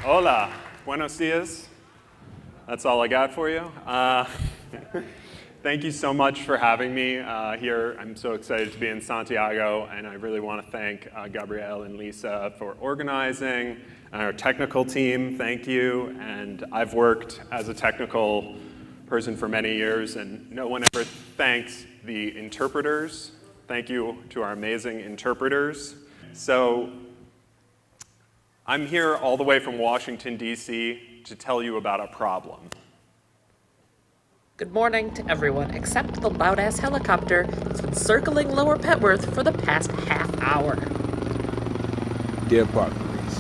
Hola, buenos dias. That's all I got for you. Thank you so much for having me here. I'm so excited to be in Santiago, and I really want to thank Gabrielle and Lisa for organizing, and our technical team, thank you. And I've worked as a technical person for many years, and no one ever thanks the interpreters. Thank you to our amazing interpreters. So I'm here all the way from Washington, D.C. to tell you about a problem. Good morning to everyone except the loud-ass helicopter that's been circling Lower Petworth for the past half hour. Dear Park Police,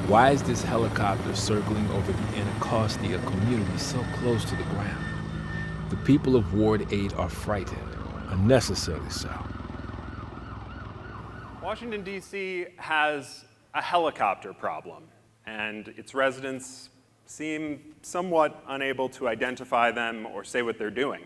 why is this helicopter circling over the Anacostia community so close to the ground? The people of Ward 8 are frightened, unnecessarily so. Washington, D.C. has a helicopter problem, and its residents seem somewhat unable to identify them or say what they're doing.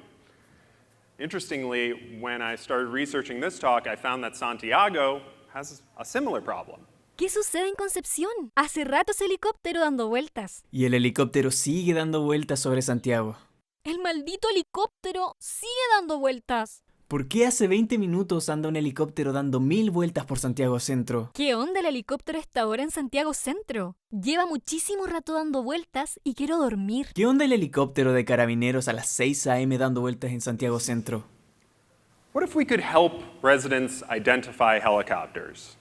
Interestingly, when I started researching this talk, I found that Santiago has a similar problem. ¿Qué sucede en Concepción? Hace rato ese helicóptero dando vueltas. Y el helicóptero sigue dando vueltas sobre Santiago. El maldito helicóptero sigue dando vueltas. ¿Por qué hace 20 minutos anda un helicóptero dando 1000 vueltas por Santiago Centro? ¿Qué onda el helicóptero está ahora en Santiago Centro? Lleva muchísimo rato dando vueltas y quiero dormir. ¿Qué onda el helicóptero de carabineros a las 6 a.m. dando vueltas en Santiago Centro? What if we could help residents identify helicopters?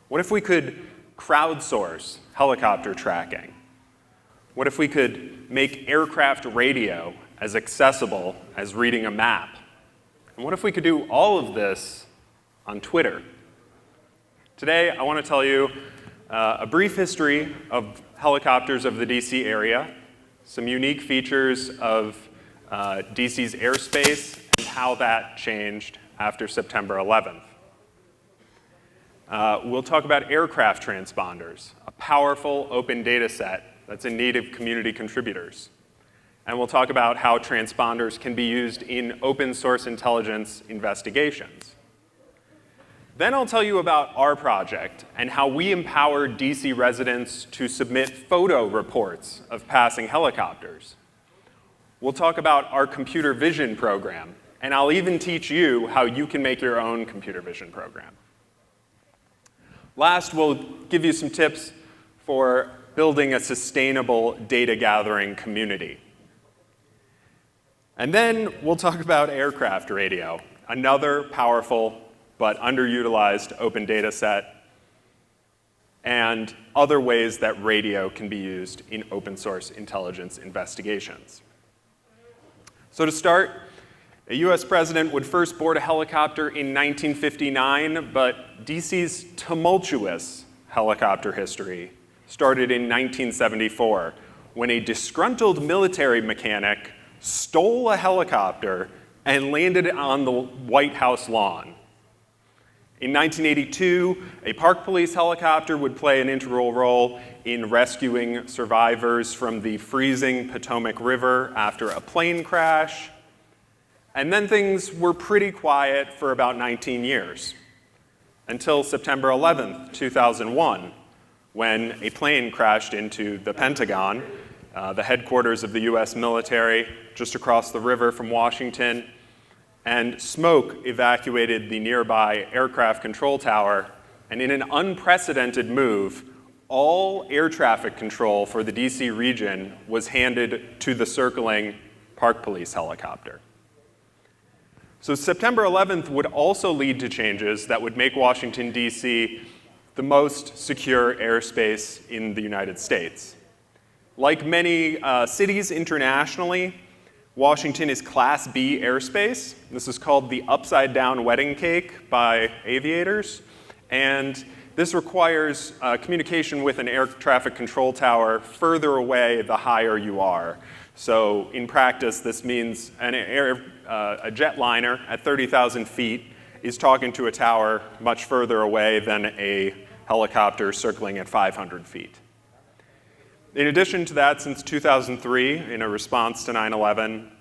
What if we could crowdsource helicopter tracking? What if we could make aircraft radio as accessible as reading a map? And what if we could do all of this on Twitter? Today, I want to tell you a brief history of helicopters of the DC area, some unique features of DC's airspace, and how that changed after September 11th. We'll talk about aircraft transponders, a powerful open data set that's in need of community contributors. And we'll talk about how transponders can be used in open source intelligence investigations. Then I'll tell you about our project and how we empower DC residents to submit photo reports of passing helicopters. We'll talk about our computer vision program, and I'll even teach you how you can make your own computer vision program. Last, we'll give you some tips for building a sustainable data gathering community. And then we'll talk about aircraft radio, another powerful but underutilized open data set, and other ways that radio can be used in open source intelligence investigations. So to start, a US president would first board a helicopter in 1959, but DC's tumultuous helicopter history started in 1974, when a disgruntled military mechanic stole a helicopter and landed it on the White House lawn. In 1982, a Park Police helicopter would play an integral role in rescuing survivors from the freezing Potomac River after a plane crash. And then things were pretty quiet for about 19 years, until September 11th, 2001, when a plane crashed into the Pentagon, the headquarters of the US military, just across the river from Washington, and smoke evacuated the nearby aircraft control tower, and in an unprecedented move, all air traffic control for the DC region was handed to the circling Park Police helicopter. So September 11th would also lead to changes that would make Washington, D.C. the most secure airspace in the United States. Like many cities internationally, Washington is Class B airspace. This is called the upside-down wedding cake by aviators. And this requires communication with an air traffic control tower further away the higher you are. So in practice, this means a jetliner at 30,000 feet is talking to a tower much further away than a helicopter circling at 500 feet. In addition to that, since 2003, in a response to 9/11,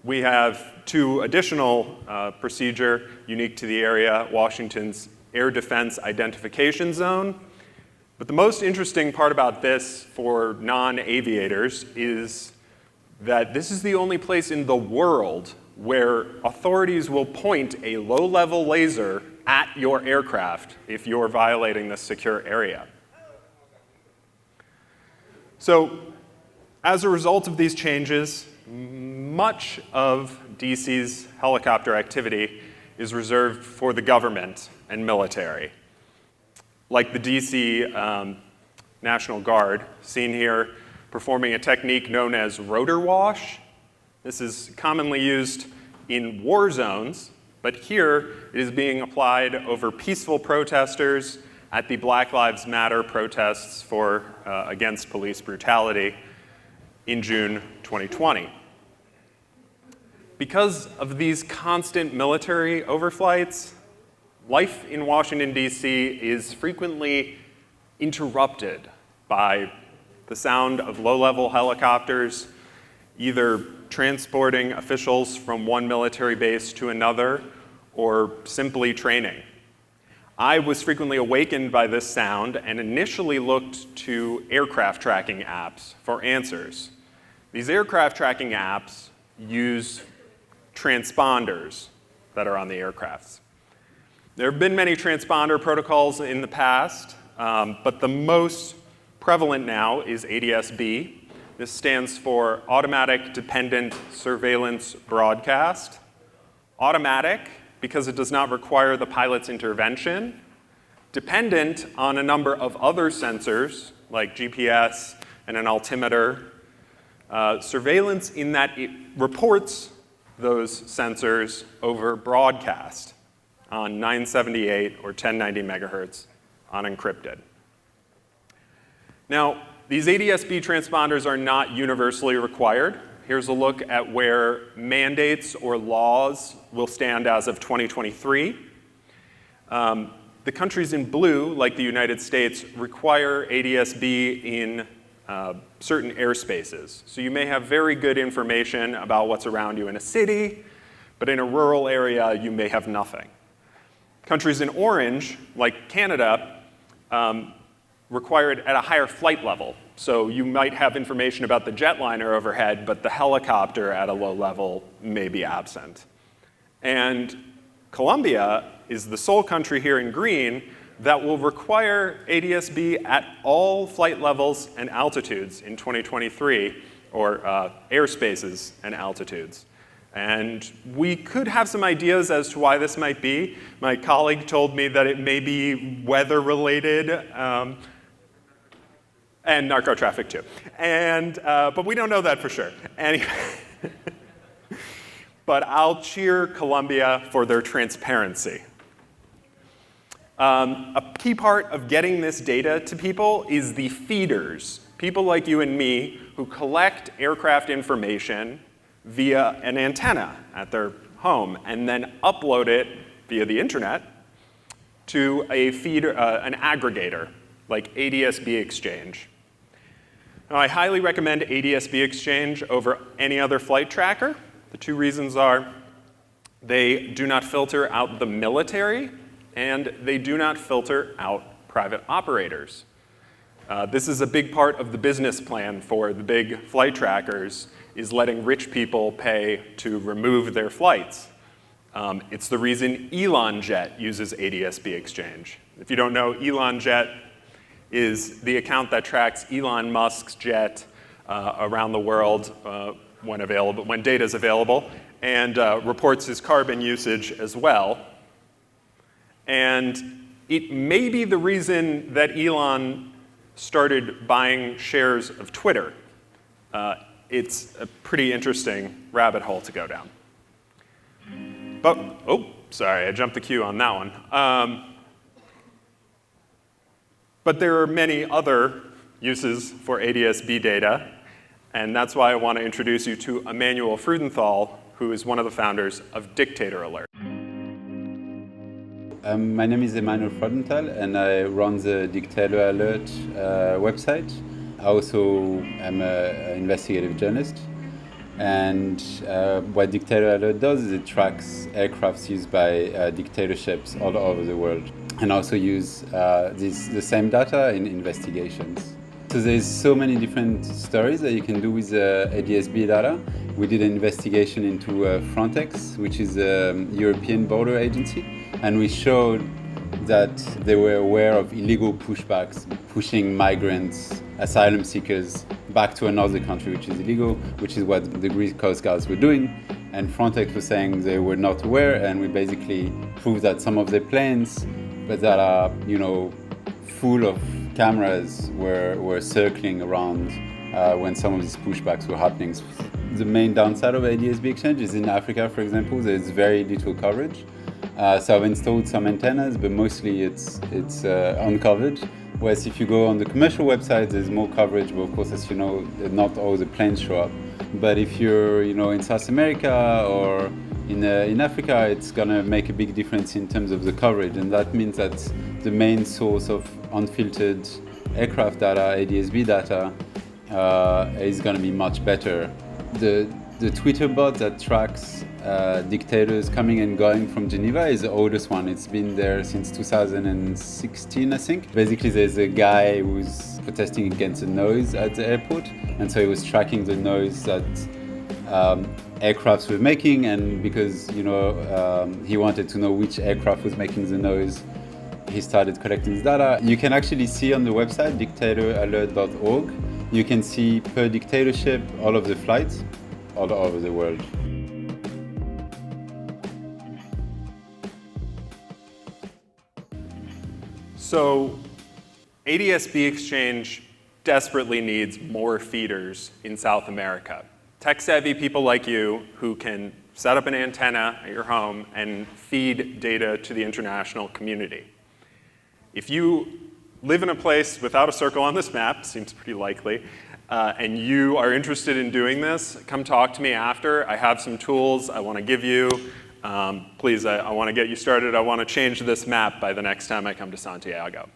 we have two additional procedure unique to the area, Washington's Air Defense Identification Zone. But the most interesting part about this for non-aviators is that this is the only place in the world where authorities will point a low-level laser at your aircraft if you're violating this secure area. So, as a result of these changes, much of DC's helicopter activity is reserved for the government and military. Like the DC National Guard, seen here performing a technique known as rotor wash. This is commonly used in war zones, but here it is being applied over peaceful protesters at the Black Lives Matter protests against police brutality in June 2020. Because of these constant military overflights, life in Washington, D.C. is frequently interrupted by the sound of low-level helicopters, either transporting officials from one military base to another or simply training. I was frequently awakened by this sound and initially looked to aircraft tracking apps for answers. These aircraft tracking apps use transponders that are on the aircrafts. There have been many transponder protocols in the past, but the most prevalent now is ADS-B. This stands for Automatic Dependent Surveillance Broadcast. Automatic, because it does not require the pilot's intervention. Dependent on a number of other sensors, like GPS and an altimeter. Surveillance in that it reports those sensors over broadcast on 978 or 1090 megahertz unencrypted. Now, these ADS-B transponders are not universally required. Here's a look at where mandates or laws will stand as of 2023. The countries in blue, like the United States, require ADS-B in certain airspaces. So you may have very good information about what's around you in a city, but in a rural area, you may have nothing. Countries in orange, like Canada, require it at a higher flight level. So you might have information about the jetliner overhead, but the helicopter at a low level may be absent. And Colombia is the sole country here in green that will require ADS-B at all flight levels and altitudes in 2023, or airspaces and altitudes. And we could have some ideas as to why this might be. My colleague told me that it may be weather-related, and narco traffic too. But we don't know that for sure. Anyway, but I'll cheer Colombia for their transparency. A key part of getting this data to people is the feeders, people like you and me who collect aircraft information via an antenna at their home and then upload it via the internet to a feeder, an aggregator like ADS-B Exchange. Now, I highly recommend ADS-B Exchange over any other flight tracker. The two reasons are they do not filter out the military and they do not filter out private operators. This is a big part of the business plan for the big flight trackers, is letting rich people pay to remove their flights. It's the reason Elon Jet uses ADS-B Exchange. If you don't know, Elon Jet is the account that tracks Elon Musk's jet around the world when data is available, and reports his carbon usage as well. And it may be the reason that Elon started buying shares of Twitter. It's a pretty interesting rabbit hole to go down. But, oh, sorry, I jumped the queue on that one. But there are many other uses for ADS-B data, and that's why I want to introduce you to Emmanuel Freudenthal, who is one of the founders of Dictator Alert. My name is Emmanuel Freudenthal, and I run the Dictator Alert website. I also am an investigative journalist. And what Dictator Alert does is it tracks aircrafts used by dictatorships all over the world, and also use the same data in investigations. So there's so many different stories that you can do with ADSB data. We did an investigation into Frontex, which is a European border agency, and we showed that they were aware of illegal pushbacks, pushing migrants, asylum seekers back to another country which is illegal, which is what the Greek Coast Guards were doing. And Frontex was saying they were not aware, and we basically proved that some of their planes, but that are, full of cameras, were circling around when some of these pushbacks were happening. The main downside of ADSB exchange is in Africa, for example, there's very little coverage. So I've installed some antennas, but mostly it's uncovered. Whereas if you go on the commercial website, there's more coverage, but of course, as you know, not all the planes show up. But if you're, in South America or in Africa, it's gonna make a big difference in terms of the coverage, and that means that the main source of unfiltered aircraft data, ADSB data, is gonna be much better. The Twitter bot that tracks dictators coming and going from Geneva is the oldest one. It's been there since 2016, I think. Basically, there's a guy who's protesting against the noise at the airport, and so he was tracking the noise that aircrafts were making, and because he wanted to know which aircraft was making the noise, he started collecting this data. You can actually see on the website, dictatoralert.org, you can see per dictatorship all of the flights all over the world. So ADSB exchange desperately needs more feeders in South America. Tech-savvy people like you who can set up an antenna at your home and feed data to the international community. If you live in a place without a circle on this map, seems pretty likely, and you are interested in doing this, come talk to me after. I have some tools I want to give you. Please, I want to get you started. I want to change this map by the next time I come to Santiago.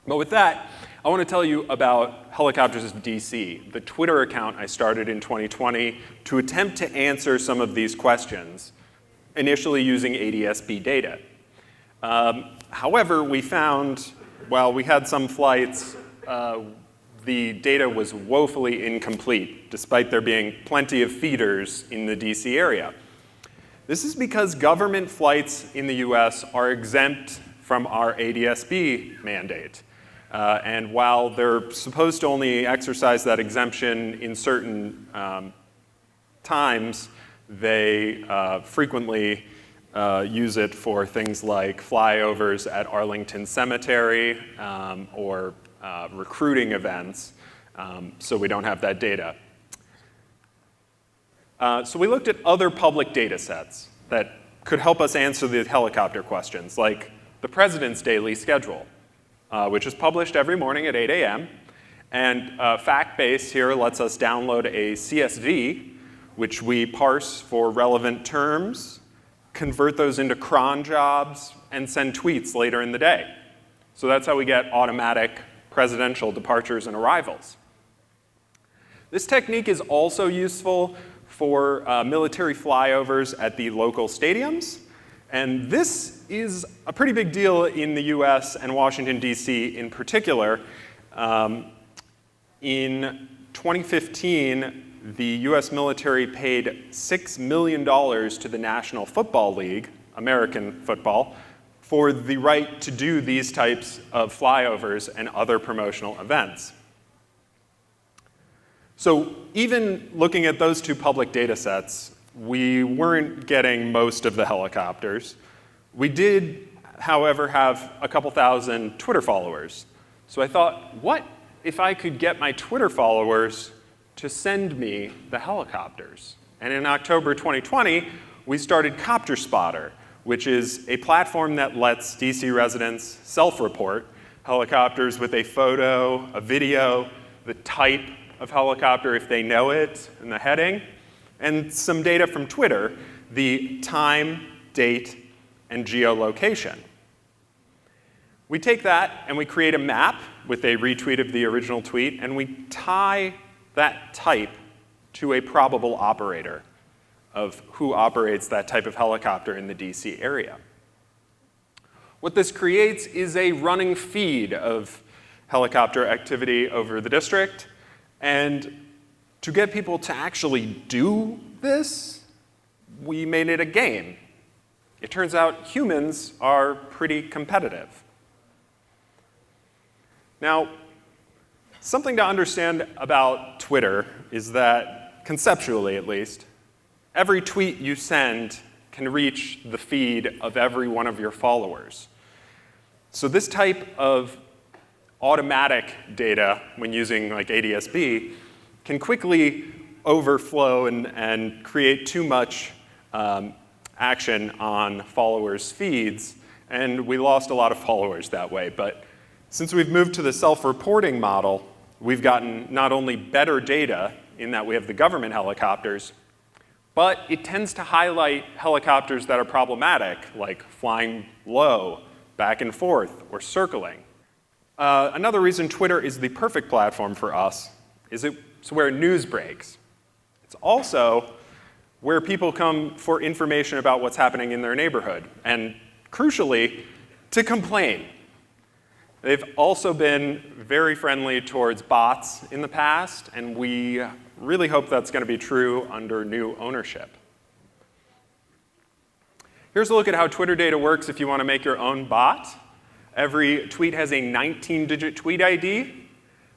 But with that, I want to tell you about Helicopters DC, the Twitter account I started in 2020 to attempt to answer some of these questions, initially using ADSB data. However, we found, while we had some flights, the data was woefully incomplete, despite there being plenty of feeders in the DC area. This is because government flights in the US are exempt from our ADSB mandate. And while they're supposed to only exercise that exemption in certain times, they frequently use it for things like flyovers at Arlington Cemetery or recruiting events, so we don't have that data. So we looked at other public data sets that could help us answer the helicopter questions, like the president's daily schedule, which is published every morning at 8 a.m. And FactBase here lets us download a CSV, which we parse for relevant terms, convert those into cron jobs, and send tweets later in the day. So that's how we get automatic presidential departures and arrivals. This technique is also useful for military flyovers at the local stadiums. And this is a pretty big deal in the US and Washington, D.C. in particular. In 2015, the US military paid $6 million to the National Football League, American football, for the right to do these types of flyovers and other promotional events. So even looking at those two public data sets, we weren't getting most of the helicopters. We did, however, have a couple thousand Twitter followers. So I thought, what if I could get my Twitter followers to send me the helicopters? And in October 2020, we started Copter Spotter, which is a platform that lets DC residents self-report helicopters with a photo, a video, the type of helicopter if they know it, and the heading, and some data from Twitter, the time, date, and geolocation. We take that and we create a map with a retweet of the original tweet, and we tie that type to a probable operator of who operates that type of helicopter in the DC area. What this creates is a running feed of helicopter activity over the district. And to get people to actually do this, we made it a game. It turns out humans are pretty competitive. Now, something to understand about Twitter is that, conceptually at least, every tweet you send can reach the feed of every one of your followers. So this type of automatic data, when using like ADSB, can quickly overflow and create too much action on followers' feeds, and we lost a lot of followers that way. But since we've moved to the self-reporting model, we've gotten not only better data in that we have the government helicopters, but it tends to highlight helicopters that are problematic, like flying low, back and forth, or circling. Another reason Twitter is the perfect platform for us is it's where news breaks. It's also where people come for information about what's happening in their neighborhood, and crucially, to complain. They've also been very friendly towards bots in the past, and we really hope that's going to be true under new ownership. Here's a look at how Twitter data works if you want to make your own bot. Every tweet has a 19-digit tweet ID.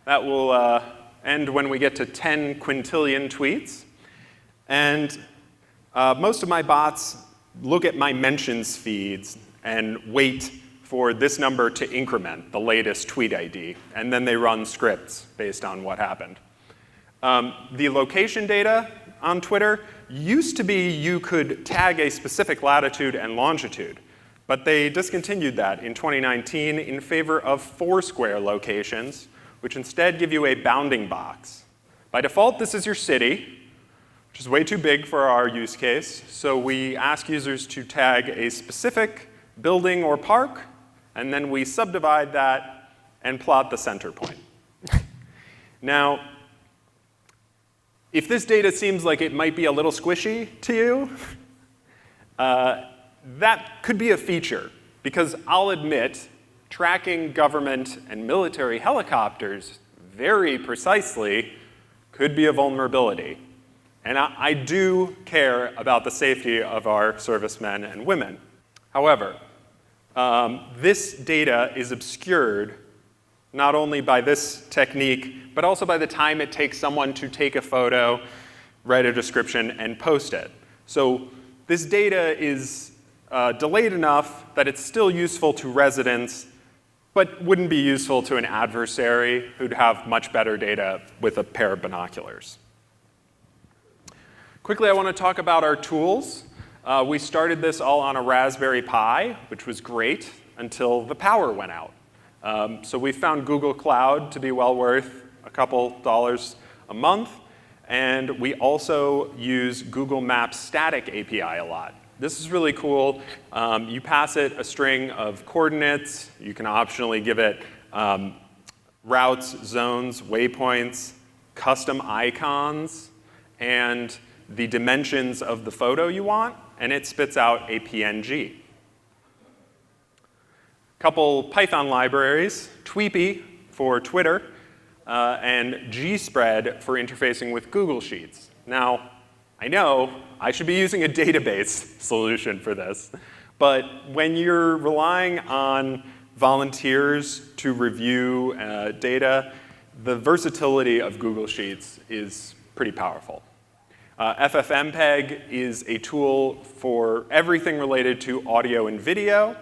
That will end when we get to 10 quintillion tweets. And most of my bots look at my mentions feeds and wait for this number to increment, the latest tweet ID, and then they run scripts based on what happened. The location data on Twitter used to be you could tag a specific latitude and longitude, but they discontinued that in 2019 in favor of Foursquare locations, which instead give you a bounding box. By default, this is your city, which is way too big for our use case, so we ask users to tag a specific building or park, and then we subdivide that and plot the center point. Now, if this data seems like it might be a little squishy to you, that could be a feature, because I'll admit, tracking government and military helicopters very precisely could be a vulnerability. And I do care about the safety of our servicemen and women. However, this data is obscured not only by this technique, but also by the time it takes someone to take a photo, write a description, and post it. So this data is delayed enough that it's still useful to residents, but wouldn't be useful to an adversary who'd have much better data with a pair of binoculars. Quickly, I want to talk about our tools. We started this all on a Raspberry Pi, which was great until the power went out. So we found Google Cloud to be well worth a couple dollars a month, and we also use Google Maps Static API a lot. This is really cool. You pass it a string of coordinates. You can optionally give it routes, zones, waypoints, custom icons, and the dimensions of the photo you want, and it spits out a PNG. Couple Python libraries, Tweepy for Twitter, and GSpread for interfacing with Google Sheets. Now, I know I should be using a database solution for this, but when you're relying on volunteers to review data, the versatility of Google Sheets is pretty powerful. FFmpeg is a tool for everything related to audio and video,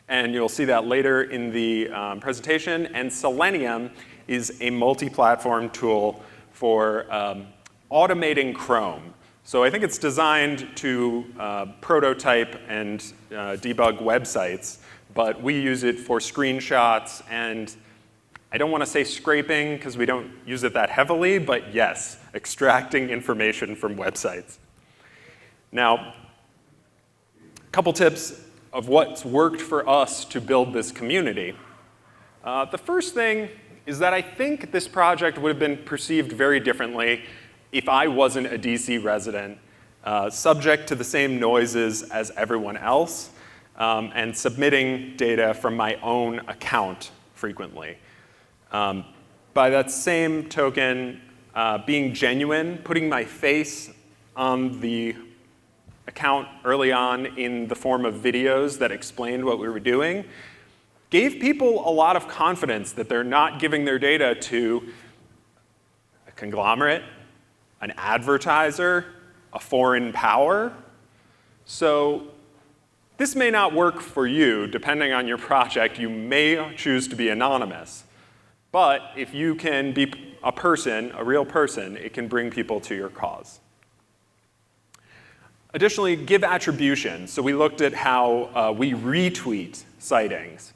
and you'll see that later in the presentation. And Selenium is a multi-platform tool for automating Chrome. So I think it's designed to prototype and debug websites, but we use it for screenshots, and I don't want to say scraping because we don't use it that heavily, but yes, extracting information from websites. Now, a couple tips of what's worked for us to build this community. The first thing is that I think this project would have been perceived very differently if I wasn't a DC resident, subject to the same noises as everyone else, and submitting data from my own account frequently. By that same token, being genuine, putting my face on the account early on in the form of videos that explained what we were doing, gave people a lot of confidence that they're not giving their data to a conglomerate, an advertiser, a foreign power. So this may not work for you. Depending on your project, you may choose to be anonymous. But if you can be a person, a real person, it can bring people to your cause. Additionally, give attribution. So we looked at how we retweet sightings.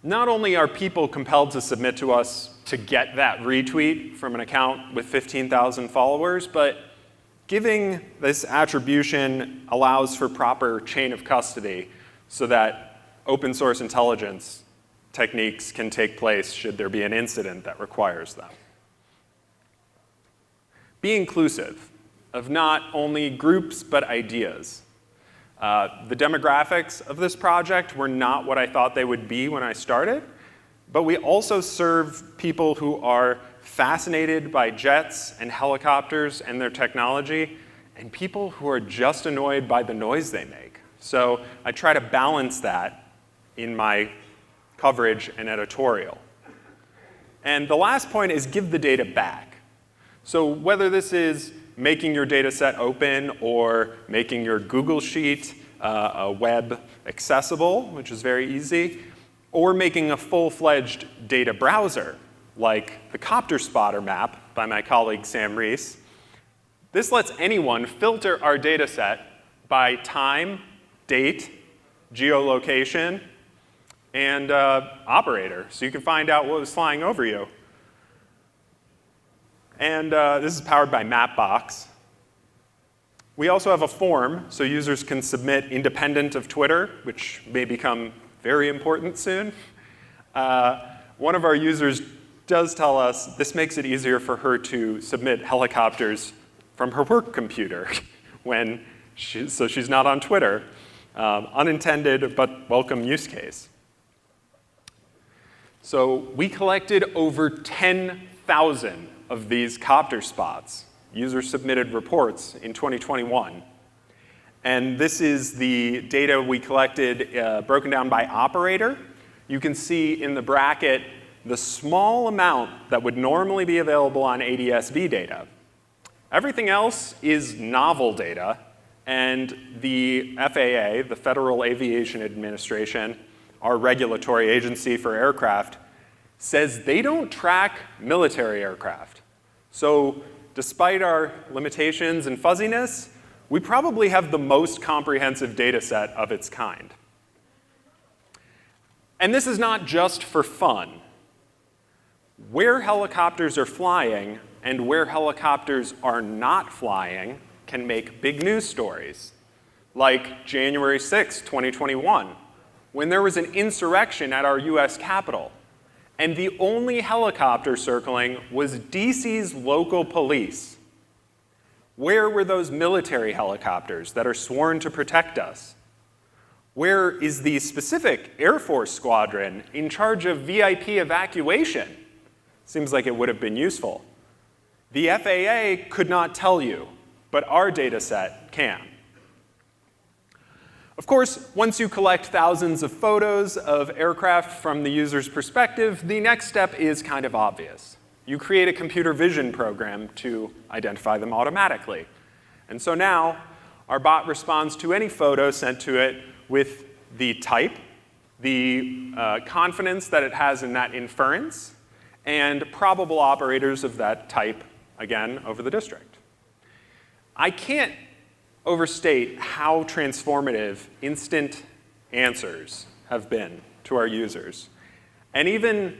Not only are people compelled to submit to us to get that retweet from an account with 15,000 followers, but giving this attribution allows for proper chain of custody so that open source intelligence techniques can take place should there be an incident that requires them. Be inclusive of not only groups but ideas. The demographics of this project were not what I thought they would be when I started, but we also serve people who are fascinated by jets and helicopters and their technology, and people who are just annoyed by the noise they make. So I try to balance that in my coverage and editorial. And the last point is give the data back. So whether this is making your data set open or making your Google Sheet a web accessible, which is very easy, or making a full-fledged data browser, like the Copter Spotter map by my colleague Sam Reese. This lets anyone filter our data set by time, date, geolocation, and operator, so you can find out what was flying over you. And this is powered by Mapbox. We also have a form, so users can submit independent of Twitter, which may become very important soon. One of our users does tell us this makes it easier for her to submit helicopters from her work computer so she's not on Twitter. Unintended but welcome use case. So we collected over 10,000 of these copter spots. Users submitted reports in 2021. And this is the data we collected broken down by operator. You can see in the bracket the small amount that would normally be available on ADS-B data. Everything else is novel data, and the FAA, the Federal Aviation Administration, our regulatory agency for aircraft, says they don't track military aircraft. So despite our limitations and fuzziness, we probably have the most comprehensive data set of its kind. And this is not just for fun. Where helicopters are flying and where helicopters are not flying can make big news stories, like January 6, 2021, when there was an insurrection at our US Capitol, and the only helicopter circling was DC's local police. Where were those military helicopters that are sworn to protect us? Where is the specific Air Force squadron in charge of VIP evacuation? Seems like it would have been useful. The FAA could not tell you, but our data set can. Of course, once you collect thousands of photos of aircraft from the user's perspective, the next step is kind of obvious. You create a computer vision program to identify them automatically. And so now, our bot responds to any photo sent to it with the type, the confidence that it has in that inference, and probable operators of that type, again, over the district. I can't overstate how transformative instant answers have been to our users. And even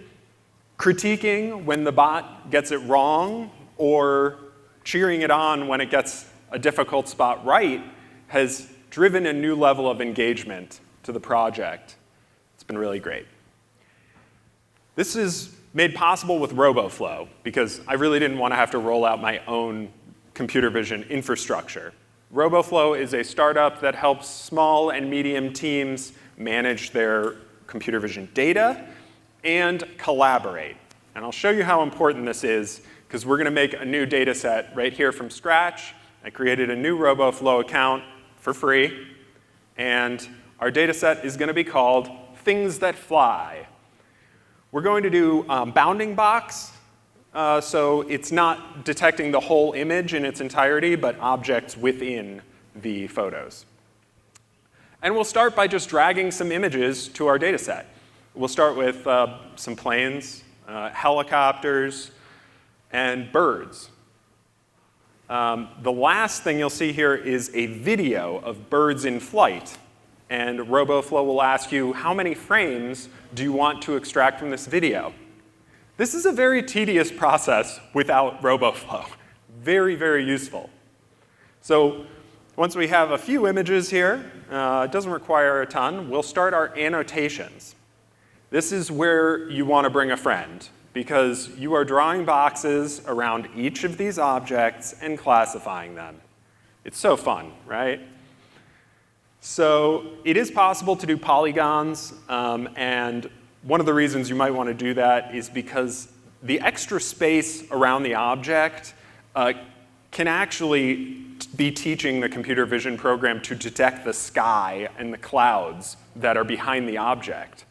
critiquing when the bot gets it wrong or cheering it on when it gets a difficult spot right has driven a new level of engagement to the project. It's been really great. This is made possible with RoboFlow, because I really didn't want to have to roll out my own computer vision infrastructure. RoboFlow is a startup that helps small and medium teams manage their computer vision data and collaborate. And I'll show you how important this is, because we're going to make a new data set right here from scratch. I created a new RoboFlow account for free, and our data set is going to be called Things That Fly. We're going to do bounding box, so it's not detecting the whole image in its entirety, but objects within the photos. And we'll start by just dragging some images to our data set. We'll start with some planes, helicopters, and birds. The last thing you'll see here is a video of birds in flight. And RoboFlow will ask you, how many frames do you want to extract from this video? This is a very tedious process without RoboFlow. Very, very useful. So once we have a few images here, it doesn't require a ton, we'll start our annotations. This is where you want to bring a friend, because you are drawing boxes around each of these objects and classifying them. It's so fun, right? So it is possible to do polygons, and one of the reasons you might want to do that is because the extra space around the object can actually be teaching the computer vision program to detect the sky and the clouds that are behind the object.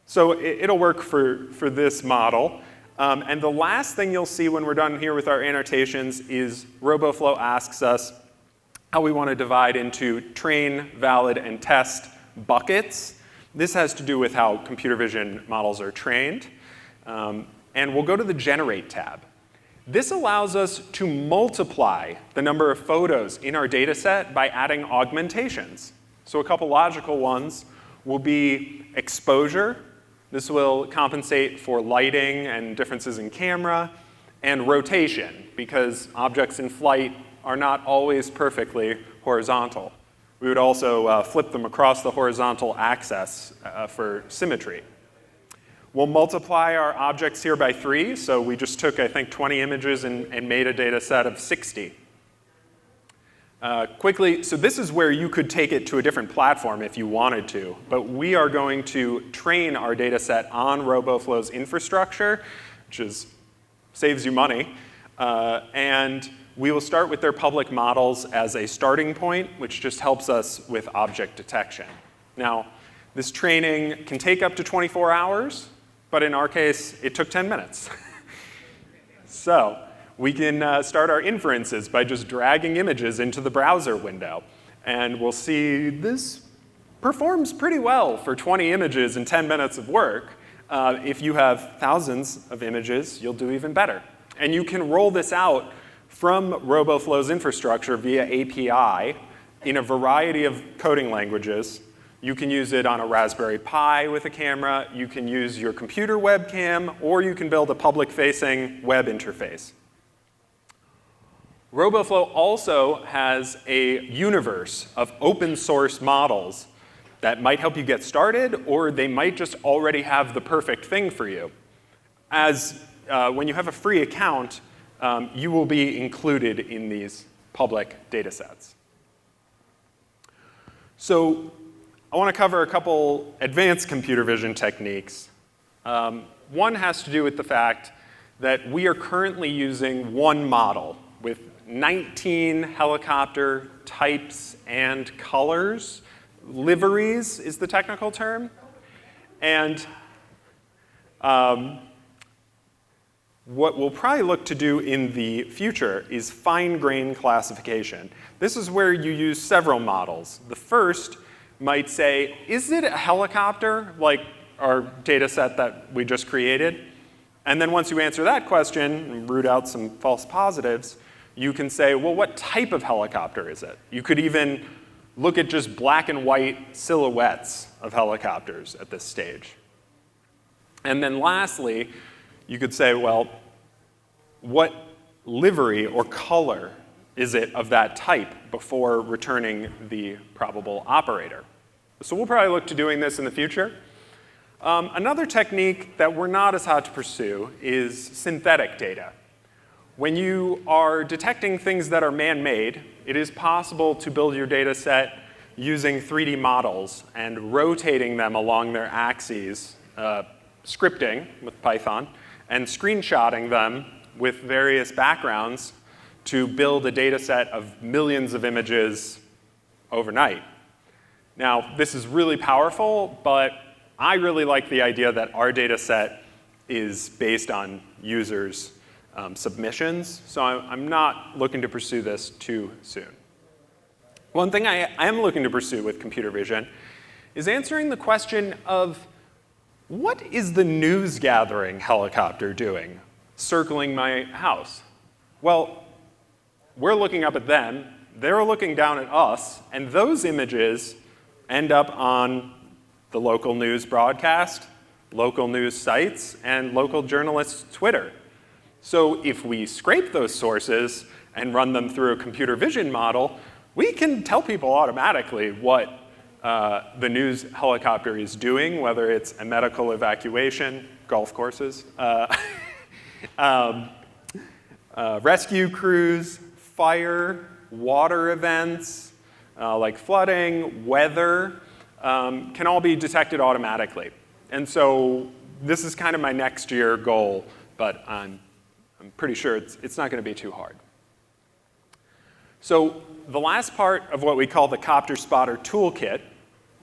So it'll work for this model. And the last thing you'll see when we're done here with our annotations is RoboFlow asks us how we want to divide into train, valid, and test buckets. This has to do with how computer vision models are trained. And we'll go to the Generate tab. This allows us to multiply the number of photos in our data set by adding augmentations. So a couple logical ones will be exposure. This will compensate for lighting and differences in camera, and rotation, because objects in flight are not always perfectly horizontal. We would also flip them across the horizontal axis for symmetry. We'll multiply our objects here by 3, so we just took, I think, 20 images and made a data set of 60. Quickly, so this is where you could take it to a different platform if you wanted to, but we are going to train our data set on RoboFlow's infrastructure, which saves you money, and we will start with their public models as a starting point, which just helps us with object detection. Now, this training can take up to 24 hours, but in our case, it took 10 minutes. So we can start our inferences by just dragging images into the browser window. And we'll see this performs pretty well for 20 images and 10 minutes of work. If you have thousands of images, you'll do even better. And you can roll this out from RoboFlow's infrastructure via API in a variety of coding languages. You can use it on a Raspberry Pi with a camera. You can use your computer webcam, or you can build a public-facing web interface. RoboFlow also has a universe of open source models that might help you get started, or they might just already have the perfect thing for you. When you have a free account, you will be included in these public data sets. So I want to cover a couple advanced computer vision techniques. One has to do with the fact that we are currently using one model with 19 helicopter types and colors. Liveries is the technical term. And what we'll probably look to do in the future is fine-grained classification. This is where you use several models. The first might say, is it a helicopter, like our data set that we just created? And then once you answer that question and root out some false positives, you can say, well, what type of helicopter is it? You could even look at just black and white silhouettes of helicopters at this stage. And then lastly, you could say, well, what livery or color is it of that type before returning the probable operator? So we'll probably look to doing this in the future. Another technique that we're not as hot to pursue is synthetic data. When you are detecting things that are man-made, it is possible to build your data set using 3D models and rotating them along their axes, scripting with Python, and screenshotting them with various backgrounds to build a data set of millions of images overnight. Now, this is really powerful, but I really like the idea that our data set is based on users' submissions, so I'm not looking to pursue this too soon. One thing I am looking to pursue with computer vision is answering the question of what is the news gathering helicopter doing circling my house? Well, we're looking up at them, they're looking down at us, and those images end up on the local news broadcast, local news sites, and local journalists' Twitter. So if we scrape those sources and run them through a computer vision model, we can tell people automatically what the news helicopter is doing, whether it's a medical evacuation, golf courses, rescue crews, fire, water events, like flooding, weather, can all be detected automatically. And so this is kind of my next year goal, but I'm pretty sure it's not going to be too hard. So the last part of what we call the Copter Spotter Toolkit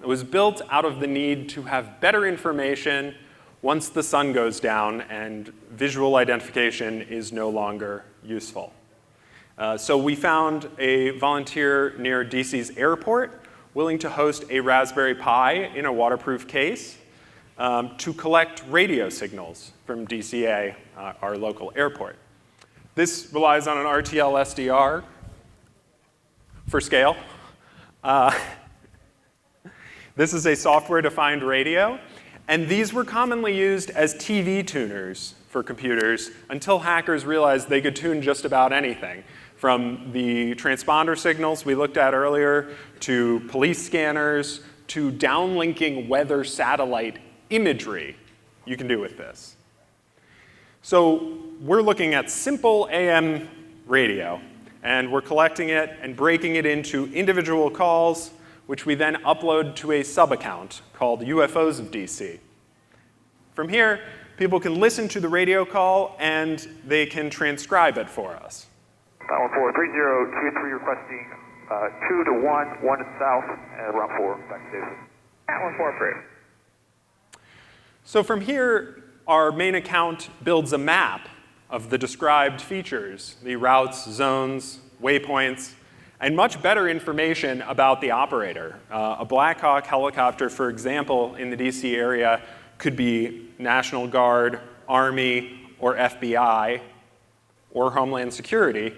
was built out of the need to have better information once the sun goes down and visual identification is no longer useful. So we found a volunteer near DC's airport willing to host a Raspberry Pi in a waterproof case to collect radio signals from DCA, our local airport. This relies on an RTL SDR for scale. This is a software-defined radio, and these were commonly used as TV tuners for computers until hackers realized they could tune just about anything, from the transponder signals we looked at earlier, to police scanners, to downlinking weather satellite imagery you can do with this. So we're looking at simple AM radio, and we're collecting it and breaking it into individual calls, which we then upload to a sub-account called UFOs of DC. From here, people can listen to the radio call, and they can transcribe it for us. 143023 requesting 2 to 1, 1 to south, route 4, back to station. 143. So from here, our main account builds a map of the described features, the routes, zones, waypoints, and much better information about the operator. A Black Hawk helicopter, for example, in the DC area could be National Guard, Army, or FBI, or Homeland Security.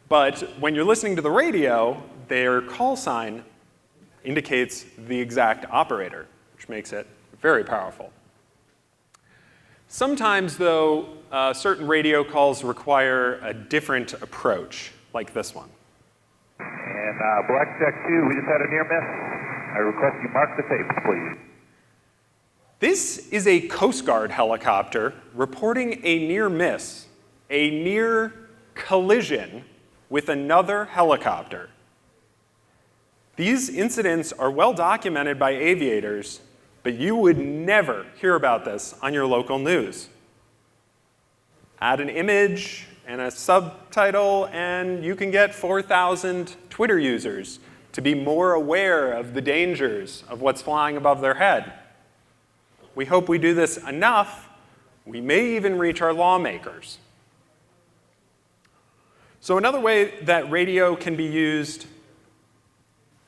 But when you're listening to the radio, their call sign indicates the exact operator, which makes it very powerful. Sometimes, though, certain radio calls require a different approach, like this one. And Blackjack 2, we just had a near miss. I request you mark the tapes, please. This is a Coast Guard helicopter reporting a near miss, a near collision with another helicopter. These incidents are well documented by aviators, but you would never hear about this on your local news. Add an image and a subtitle, and you can get 4,000 Twitter users to be more aware of the dangers of what's flying above their head. We hope we do this enough, we may even reach our lawmakers. So another way that radio can be used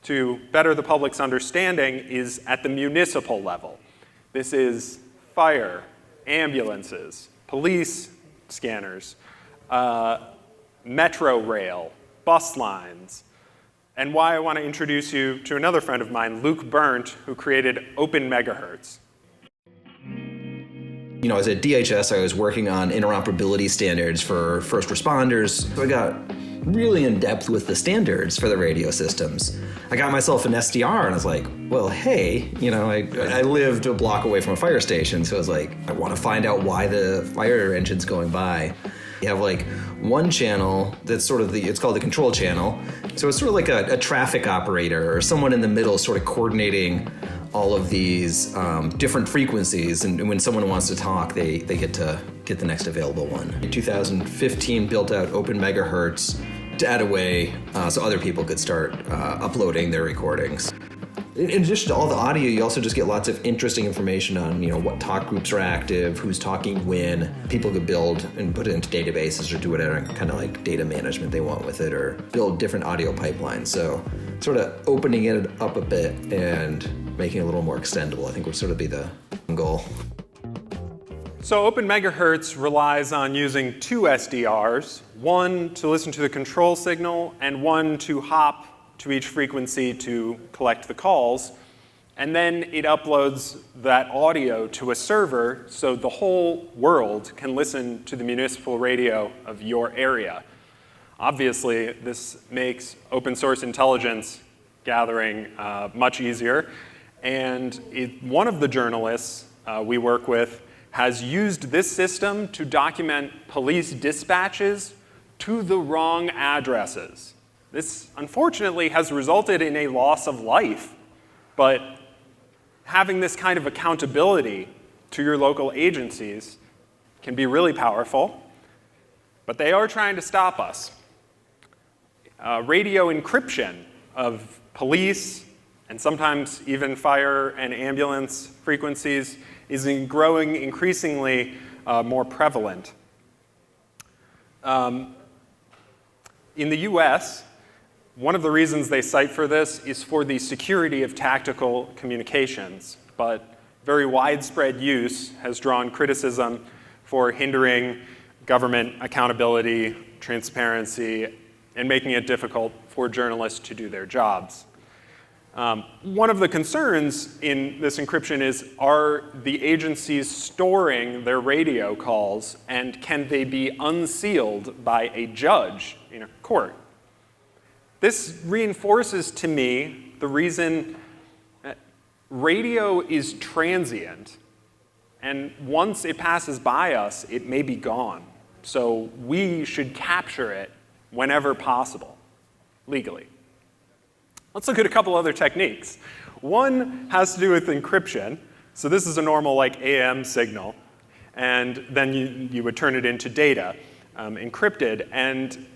to better the public's understanding is at the municipal level. This is fire, ambulances, police scanners, metro rail, bus lines, and why I want to introduce you to another friend of mine, Luke Berndt, who created Open Megahertz. I was at DHS, I was working on interoperability standards for first responders. So I got really in depth with the standards for the radio systems. I got myself an SDR and I was like, well, hey, I lived a block away from a fire station. So I was like, I want to find out why the fire engine's going by. You have like one channel that's sort of it's called the control channel. So it's sort of like a traffic operator or someone in the middle sort of coordinating all of these different frequencies. And when someone wants to talk, they get to get the next available one. In 2015, built out open megahertz to add a way so other people could start uploading their recordings. In addition to all the audio, you also just get lots of interesting information on, what talk groups are active, who's talking when. People could build and put it into databases or do whatever kind of like data management they want with it, or build different audio pipelines. So sort of opening it up a bit and making it a little more extendable, I think would sort of be the goal. So Open Megahertz relies on using two SDRs, one to listen to the control signal and one to hop to each frequency to collect the calls, and then it uploads that audio to a server so the whole world can listen to the municipal radio of your area. Obviously, this makes open source intelligence gathering much easier, and one of the journalists we work with has used this system to document police dispatches to the wrong addresses. This, unfortunately, has resulted in a loss of life, but having this kind of accountability to your local agencies can be really powerful, but they are trying to stop us. Radio encryption of police and sometimes even fire and ambulance frequencies is growing increasingly more prevalent. In the US, one of the reasons they cite for this is for the security of tactical communications, but very widespread use has drawn criticism for hindering government accountability, transparency, and making it difficult for journalists to do their jobs. One of the concerns in this encryption is, are the agencies storing their radio calls, and can they be unsealed by a judge in a court? This reinforces to me the reason that radio is transient, and once it passes by us, it may be gone. So we should capture it whenever possible, legally. Let's look at a couple other techniques. One has to do with encryption. So this is a normal AM signal, and then you would turn it into data, encrypted. And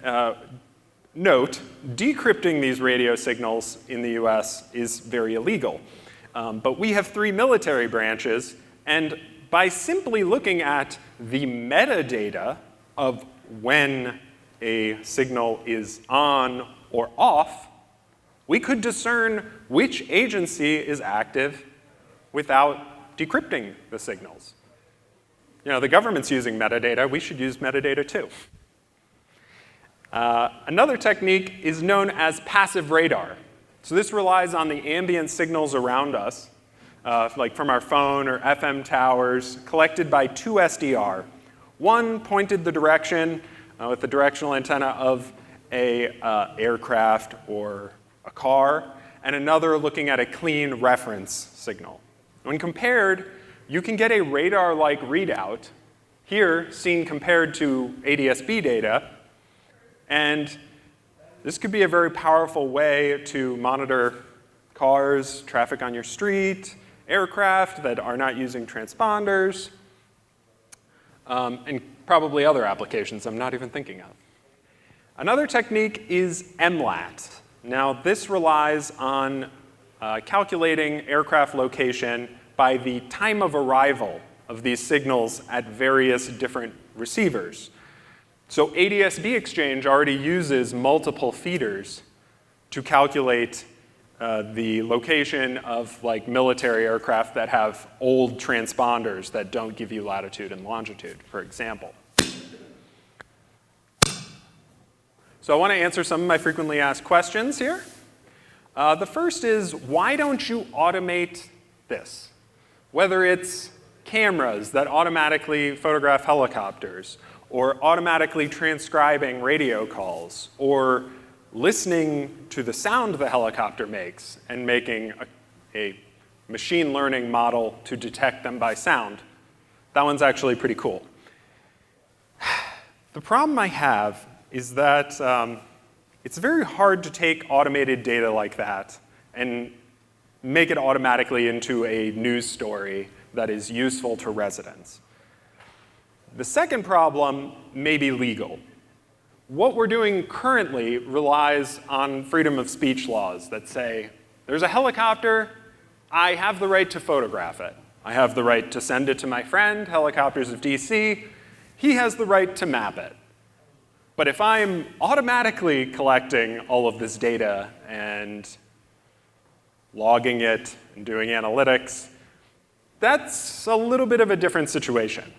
note, decrypting these radio signals in the US is very illegal. But we have 3 military branches, and by simply looking at the metadata of when a signal is on or off, we could discern which agency is active without decrypting the signals. The government's using metadata. We should use metadata too. Another technique is known as passive radar. So this relies on the ambient signals around us, like from our phone or FM towers, collected by 2 SDR. One pointed the direction with the directional antenna of a aircraft or a car, and another looking at a clean reference signal. When compared, you can get a radar-like readout, here seen compared to ADS-B data, and this could be a very powerful way to monitor cars, traffic on your street, aircraft that are not using transponders, and probably other applications I'm not even thinking of. Another technique is MLAT. Now, this relies on calculating aircraft location by the time of arrival of these signals at various different receivers. So ADS-B exchange already uses multiple feeders to calculate the location of military aircraft that have old transponders that don't give you latitude and longitude, for example. So I want to answer some of my frequently asked questions here. The first is, why don't you automate this? Whether it's cameras that automatically photograph helicopters, or automatically transcribing radio calls, or listening to the sound the helicopter makes and making a machine learning model to detect them by sound. That one's actually pretty cool. The problem I have is that it's very hard to take automated data like that and make it automatically into a news story that is useful to residents. The second problem may be legal. What we're doing currently relies on freedom of speech laws that say, there's a helicopter, I have the right to photograph it. I have the right to send it to my friend, Helicopters of DC. He has the right to map it. But if I'm automatically collecting all of this data and logging it and doing analytics, that's a little bit of a different situation.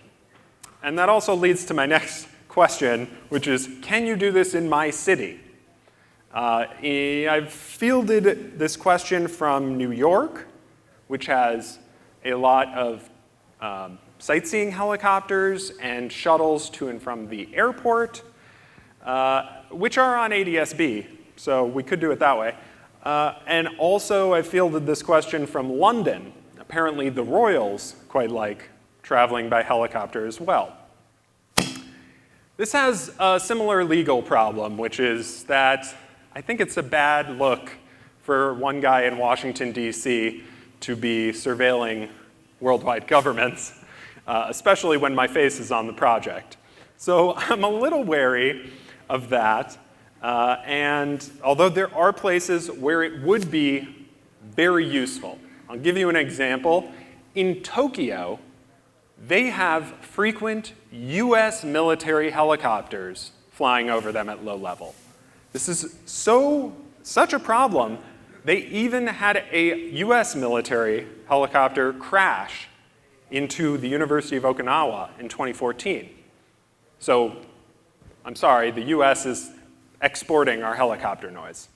And that also leads to my next question, which is, can you do this in my city? I've fielded this question from New York, which has a lot of sightseeing helicopters and shuttles to and from the airport, which are on ADS-B, so we could do it that way. And also I fielded this question from London. Apparently the royals quite like traveling by helicopter as well. This has a similar legal problem, which is that I think it's a bad look for one guy in Washington, D.C. to be surveilling worldwide governments, especially when my face is on the project. So I'm a little wary of that. And although there are places where it would be very useful. I'll give you an example. In Tokyo, they have frequent US military helicopters flying over them at low level. This is such a problem, they even had a US military helicopter crash into the University of Okinawa in 2014. So, I'm sorry, the US is exporting our helicopter noise.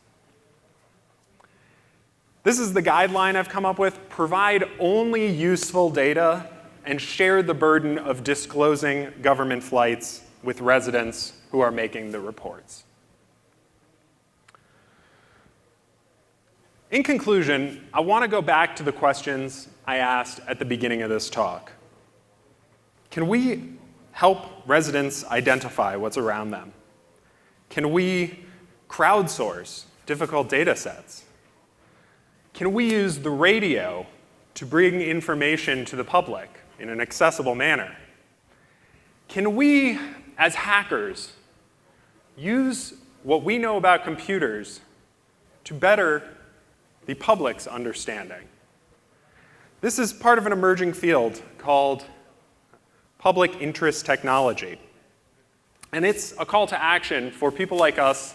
This is the guideline I've come up with. Provide only useful data and share the burden of disclosing government flights with residents who are making the reports. In conclusion, I want to go back to the questions I asked at the beginning of this talk. Can we help residents identify what's around them? Can we crowdsource difficult data sets? Can we use the radio to bring information to the public in an accessible manner? Can we, as hackers, use what we know about computers to better the public's understanding? This is part of an emerging field called public interest technology. And it's a call to action for people like us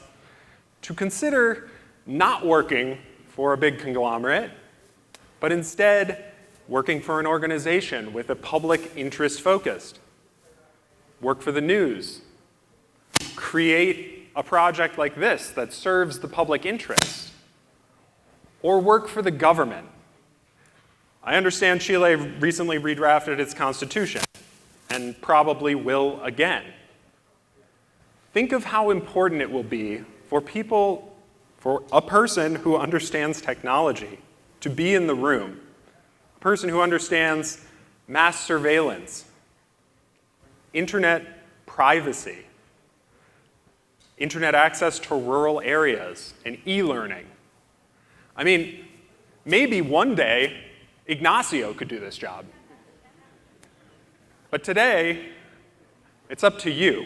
to consider not working for a big conglomerate, but instead working for an organization with a public interest focused. Work for the news. Create a project like this that serves the public interest. Or work for the government. I understand Chile recently redrafted its constitution and probably will again. Think of how important it will be for a person who understands technology to be in the room, a person who understands mass surveillance, internet privacy, internet access to rural areas, and e-learning. I mean, maybe one day Ignacio could do this job. But today, it's up to you.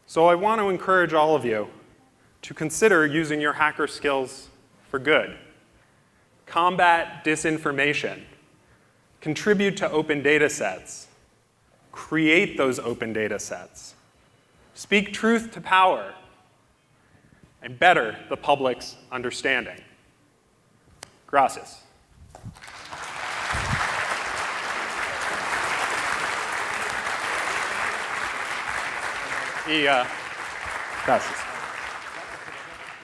So I want to encourage all of you to consider using your hacker skills for good. Combat disinformation. Contribute to open data sets. Create those open data sets. Speak truth to power. And better the public's understanding. Gracias. Gracias.